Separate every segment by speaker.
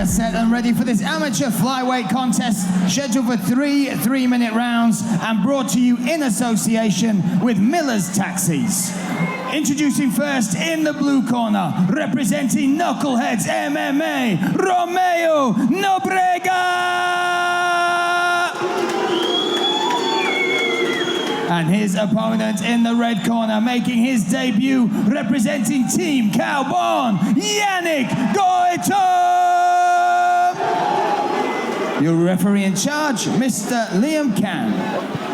Speaker 1: Set and ready for this amateur flyweight contest, scheduled for 3 3-minute rounds and brought to you in association with Miller's Taxis. Introducing first in the blue corner, representing Knuckleheads MMA, Romeu Nobrega! And his opponent in the red corner, making his debut, representing Team Kaobon, Yannick Goitom! Your referee in charge, Mr. Liam Can.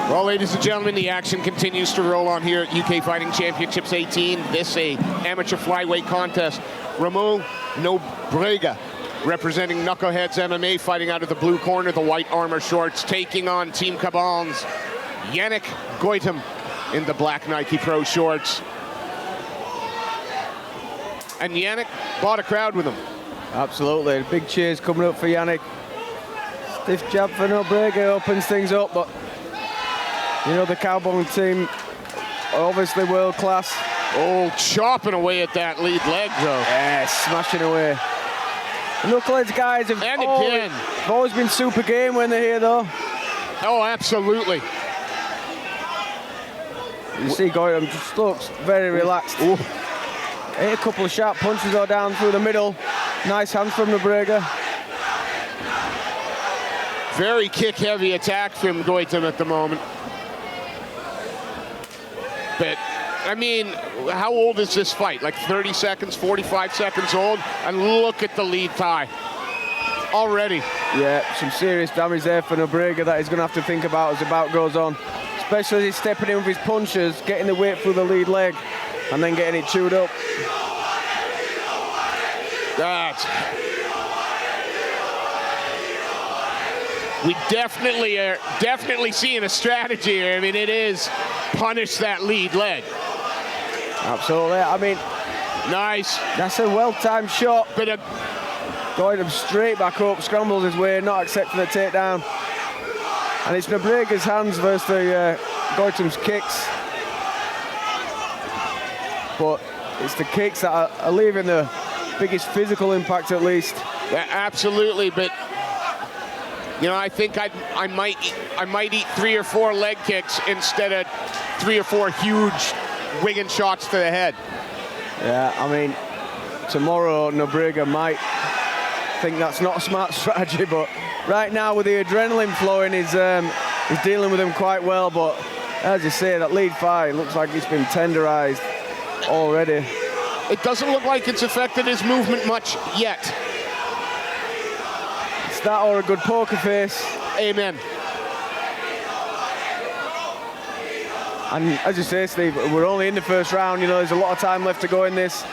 Speaker 2: Well, ladies and gentlemen, the action continues to roll on here at UK Fighting Championships 18. This a amateur flyweight contest. Romeu Nobrega, representing Knuckleheads MMA, fighting out of the blue corner, the white armor shorts, taking on Team Kaobon's Yannick Goitom in the black Nike Pro shorts. And Yannick bought a crowd with him. Absolutely, big cheers coming up for Yannick. Stiff jab for Nobrega opens things up, but you know the Kaobon team are obviously world class. Oh, chopping away at that lead leg, though. Yeah, smashing away. The Knuckleheads guys have always been super game when they're here, though. Oh, absolutely. You see Goitom just looks very relaxed. Ooh. Hit a couple of sharp punches though down through the middle. Nice hands from Nobrega. Very kick-heavy attack from Goitom at the moment. But, I mean, how old is this fight? Like 30 seconds, 45 seconds old? And look at the lead tie. Already. Yeah, some serious damage there for Nobrega that he's going to have to think about as the bout goes on. Especially as he's stepping in with his punches, getting the weight through the lead leg, and then getting it chewed up. We definitely are seeing a strategy here. I mean, it is punish that lead leg. Absolutely. I mean, nice. That's a well-timed shot. But Goitom straight back up, scrambles his way, not accepting the takedown. And it's Nobrega's hands versus Goitom's kicks. But it's the kicks that are leaving the biggest physical impact, at least. Yeah, absolutely. But you know, I think I might eat 3 or 4 leg kicks instead of 3 or 4 huge winging shots to the head. Yeah, I mean, tomorrow Nobrega might think that's not a smart strategy, but right now with the adrenaline flowing, he's dealing with them quite well. But as you say, that lead fight looks like it's been tenderized already. It doesn't look like it's affected his movement much yet. It's that or a good poker face. Amen. And as you say, Steve, we're only in the first round. You know, there's a lot of time left to go in this.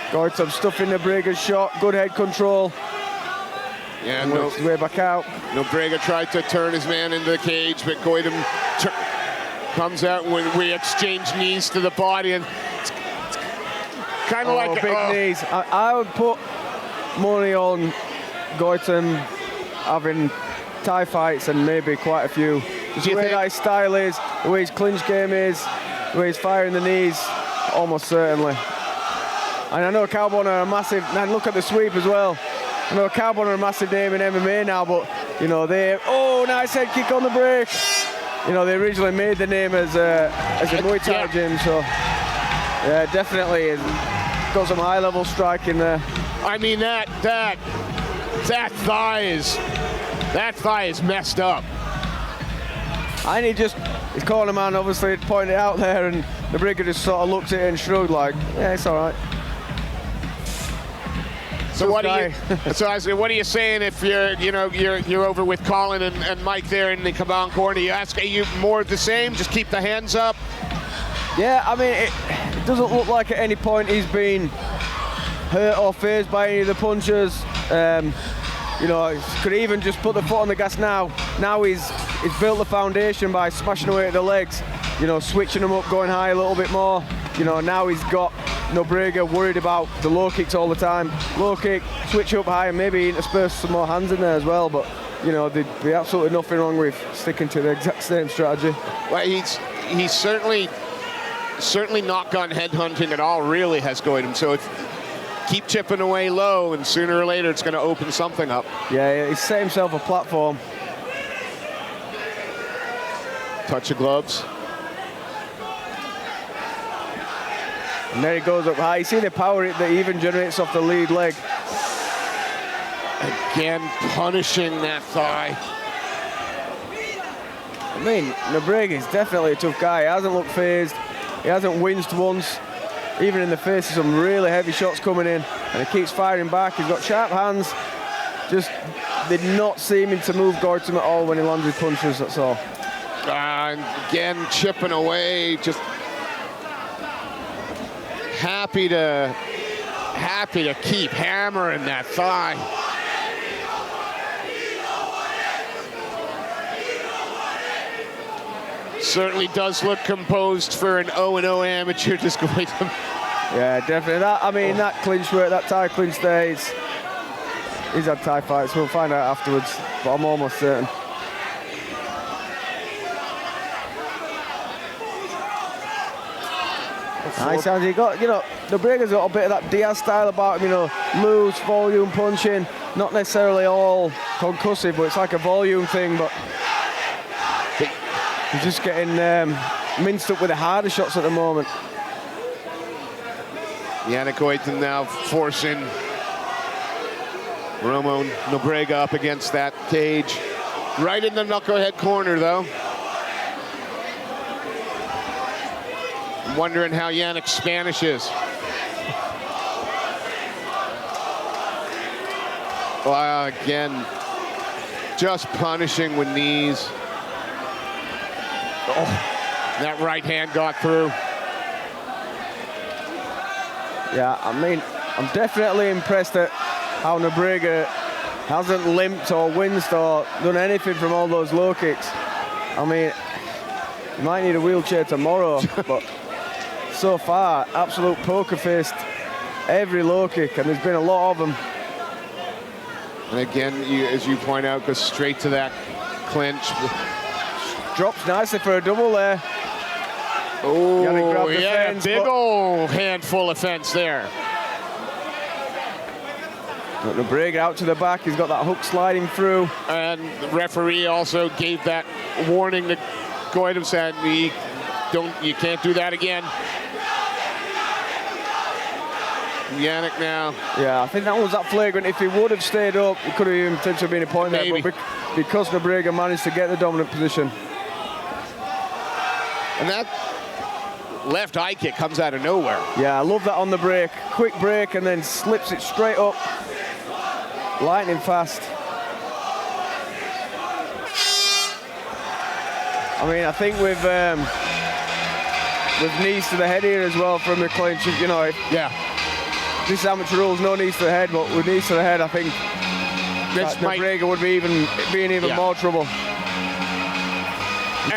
Speaker 2: Goitom stuffing Nobrega's shot, good head control. Yeah, and works his way back out. Nobrega tried to turn his man into the cage, but Goitom comes out when we exchange knees to the body, and it's kind of like big knees. I would put money on Goitom having Thai fights and maybe quite a few. The way that his style is, the way his clinch game is, the way he's firing the knees, almost certainly. And I know Kaobon are a massive, and look at the sweep as well. I know Kaobon are a massive name in MMA now, but you know nice head kick on the break. You know, they originally made the name as a Muay Thai gym, so yeah, definitely got some high-level striking there. I mean that thigh is messed up. And he's corner man obviously pointed it out there, and the Nobrega just sort of looked at it and shrugged like, yeah, it's all right. So what are you saying if you're over with Colin and Mike there in the Kaobon corner? Are you more of the same? Just keep the hands up. Yeah, I mean it doesn't look like at any point he's been hurt or fazed by any of the punches. You know, could even just put the foot on the gas now. Now he's built the foundation by smashing away at the legs. You know, switching them up, going high a little bit more. You know, now he's got Nobrega worried about the low kicks all the time. Low kick, switch up high, and maybe intersperse some more hands in there as well. But you know, there'd be absolutely nothing wrong with sticking to the exact same strategy. Well, he's certainly not gone headhunting at all, really, has Goitom. So keep chipping away low, and sooner or later it's going to open something up.
Speaker 3: Yeah, he's set himself a platform.
Speaker 2: Touch of gloves.
Speaker 3: And there he goes up high. You see the power that he even generates off the lead leg.
Speaker 2: Again, punishing that thigh.
Speaker 3: I mean, Nobrega is definitely a tough guy. He hasn't looked phased. He hasn't winced once, even in the face of some really heavy shots coming in. And he keeps firing back. He's got sharp hands. Just did not seeming to move Goitom at all when he lands his punches, that's all.
Speaker 2: Again, chipping away, just happy to keep hammering that thigh. Certainly does look composed for an 0-0 amateur, just going to.
Speaker 3: Yeah, definitely. That clinch work, that Thai clinch there, he's had Thai fights. We'll find out afterwards, but I'm almost certain. Nice hands. He got, Nobrega's got a bit of that Diaz style about him, loose, volume punching, not necessarily all concussive, but it's like a volume thing, but he's just getting minced up with the harder shots at the moment.
Speaker 2: Yannick Goitom now forcing Romeu Nobrega up against that cage. Right in the knucklehead corner, though. I'm wondering how Yannick's Spanish is. Well, again, just punishing with knees. Oh, that right hand got through.
Speaker 3: Yeah, I'm definitely impressed at how Nobrega hasn't limped or winced or done anything from all those low kicks. He might need a wheelchair tomorrow, but so far, absolute poker faced every low kick, and there's been a lot of them.
Speaker 2: And again, as you point out, goes straight to that clinch.
Speaker 3: Drops nicely for a double there.
Speaker 2: Oh, yeah, fence, big old handful of fence there.
Speaker 3: Nobrega out to the back, he's got that hook sliding through.
Speaker 2: And the referee also gave that warning to Goitom, said, you can't do that again. Yannick now.
Speaker 3: Yeah, I think that was that flagrant. If he would have stayed up, it could have even potentially been a point there. But because Nobrega managed to get the dominant position.
Speaker 2: And that left high kick comes out of nowhere.
Speaker 3: Yeah, I love that on the break. Quick break and then slips it straight up. Lightning fast. I think with knees to the head here as well from the clinch,
Speaker 2: Yeah.
Speaker 3: This is amateur rules, no knees to the head, but with knees to the head, I think Nobrega would be in even more trouble.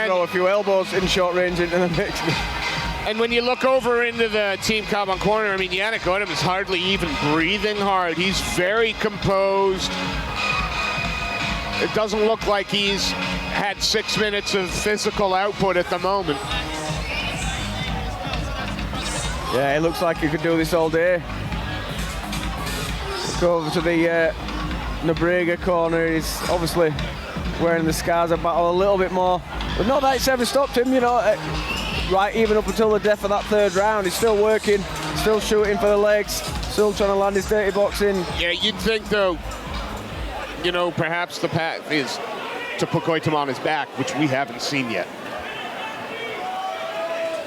Speaker 3: Throw a few elbows in short range into the mix.
Speaker 2: And when you look over into the Team Kaobon corner, Yannick Goitom is hardly even breathing hard. He's very composed. It doesn't look like he's had 6 minutes of physical output at the moment.
Speaker 3: Yeah, it looks like he could do this all day. Go over to the Nobrega corner. He's obviously wearing the scars of battle a little bit more. But not that it's ever stopped him, right, even up until the death of that third round. He's still working, still shooting for the legs, still trying to land his dirty boxing.
Speaker 2: Yeah, you'd think, though, perhaps the path is to put Goitom on his back, which we haven't seen yet.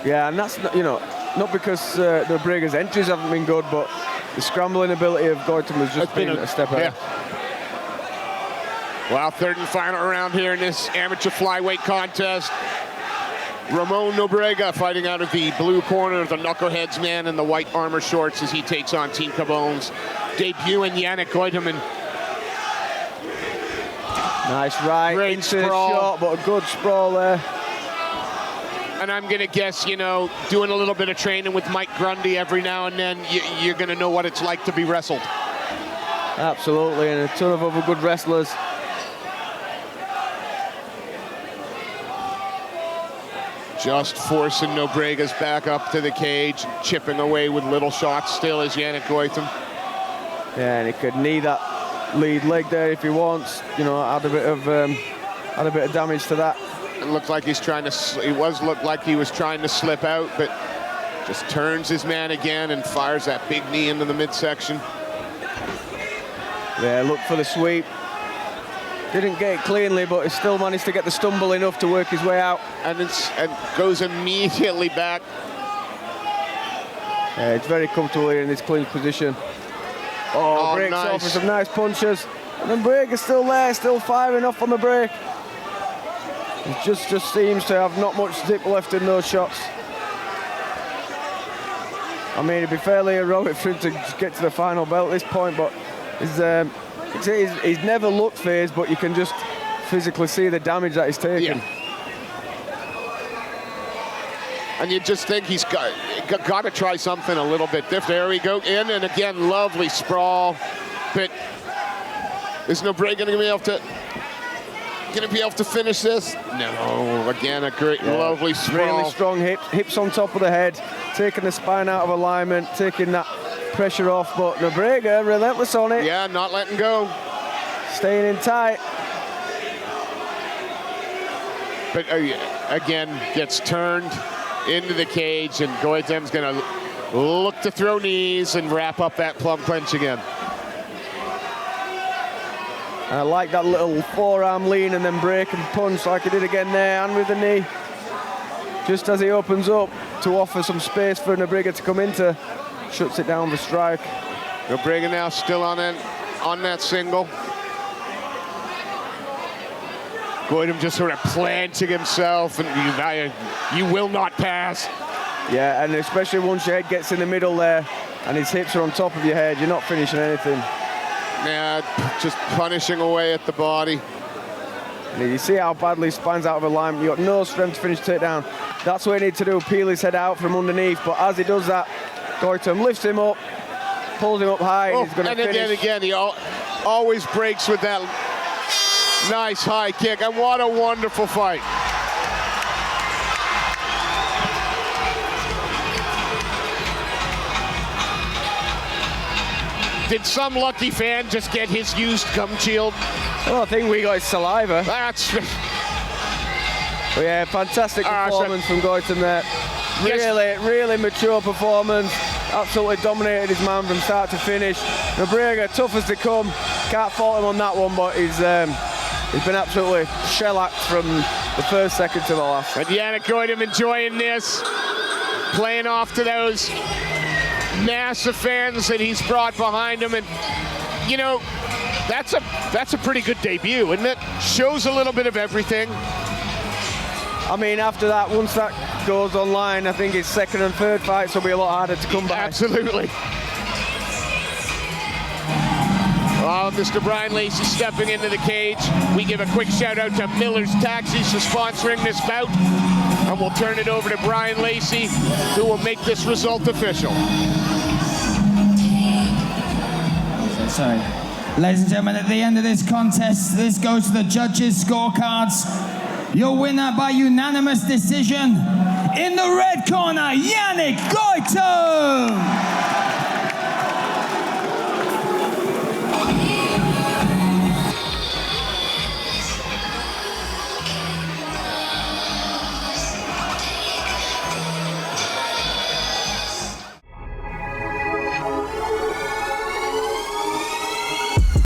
Speaker 3: Yeah, and that's, not because Nobrega's entries haven't been good, but the scrambling ability of Goitom has just been a step ahead.
Speaker 2: Yeah. Well, third and final round here in this amateur flyweight contest. Romeu Nobrega fighting out of the blue corner, the Knuckleheads man in the white armor shorts as he takes on Team Kaobon's debut in Yannick Goitom.
Speaker 3: Nice right
Speaker 2: great
Speaker 3: into the
Speaker 2: sprawl.
Speaker 3: shot, but a good sprawl there.
Speaker 2: And I'm gonna guess, doing a little bit of training with Mike Grundy every now and then, you're gonna know what it's like to be wrestled.
Speaker 3: Absolutely, and a ton of other good wrestlers.
Speaker 2: Just forcing Nobrega's back up to the cage, chipping away with little shots still is Yannick Goitom.
Speaker 3: Yeah, and he could knee that lead leg there if he wants. You know, add a bit of damage to that.
Speaker 2: It looked like he's trying to. Looked like he was trying to slip out, but just turns his man again and fires that big knee into the midsection.
Speaker 3: Yeah, look for the sweep. Didn't get it cleanly, but he still managed to get the stumble enough to work his way out.
Speaker 2: And goes immediately back.
Speaker 3: Yeah, it's very comfortable here in this clinch position. Oh, breaks
Speaker 2: nice.
Speaker 3: off with some nice punches. And then Nobrega is still there, still firing off on the break. He just seems to have not much zip left in those shots. I mean, it'd be fairly heroic for him to get to the final belt at this point, but he's never looked phased, but you can just physically see the damage that he's taken.
Speaker 2: Yeah. And you just think he's got to try something a little bit different. There we go, in, and again, lovely sprawl. But is Nobrega going to be able to finish this? No. Again, a great, lovely sprawl.
Speaker 3: Really strong hips on top of the head, taking the spine out of alignment, taking that pressure off. But Nobrega, relentless on it.
Speaker 2: Yeah, not letting go.
Speaker 3: Staying in tight.
Speaker 2: But again, gets turned into the cage, and Goitom's going to look to throw knees and wrap up that plum clinch again.
Speaker 3: And I like that little forearm lean and then break and punch like he did again there, and with the knee. Just as he opens up to offer some space for Nobrega to come into, shuts it down with a strike.
Speaker 2: Nobrega now still on that single. Goitom just sort of planting himself, and you will not pass.
Speaker 3: Yeah, and especially once your head gets in the middle there and his hips are on top of your head, you're not finishing anything.
Speaker 2: Yeah, just punishing away at the body.
Speaker 3: And you see how badly his spine's out of alignment. You've got no strength to finish takedown. That's what he needs to do, peel his head out from underneath. But as he does that, Goitom lifts him up, pulls him up high, and he's going to finish.
Speaker 2: And again, he always breaks with that nice high kick. And what a wonderful fight. Did some lucky fan just get his used gum shield?
Speaker 3: Well, I think we got his saliva.
Speaker 2: That's...
Speaker 3: But yeah, fantastic performance from Goitom there. Really mature performance. Absolutely dominated his man from start to finish. Nobrega, tough as they come. Can't fault him on that one, but he's been absolutely shellacked from the first second to the last.
Speaker 2: And Yannick Goitom enjoying this, playing off to those massive fans that he's brought behind him, and you know, that's a pretty good debut, isn't it? Shows a little bit of everything.
Speaker 3: I mean, after that, once that goes online, I think his second and third fights will be a lot harder to come by.
Speaker 2: Absolutely. Well, Mr. Brian Lacey stepping into the cage. We give a quick shout out to Miller's Taxis for sponsoring this bout. And we'll turn it over to Brian Lacey, who will make this result official.
Speaker 1: Sorry. Ladies and gentlemen, at the end of this contest, this goes to the judges' scorecards. Your winner by unanimous decision, in the red corner, Yannick Goitom!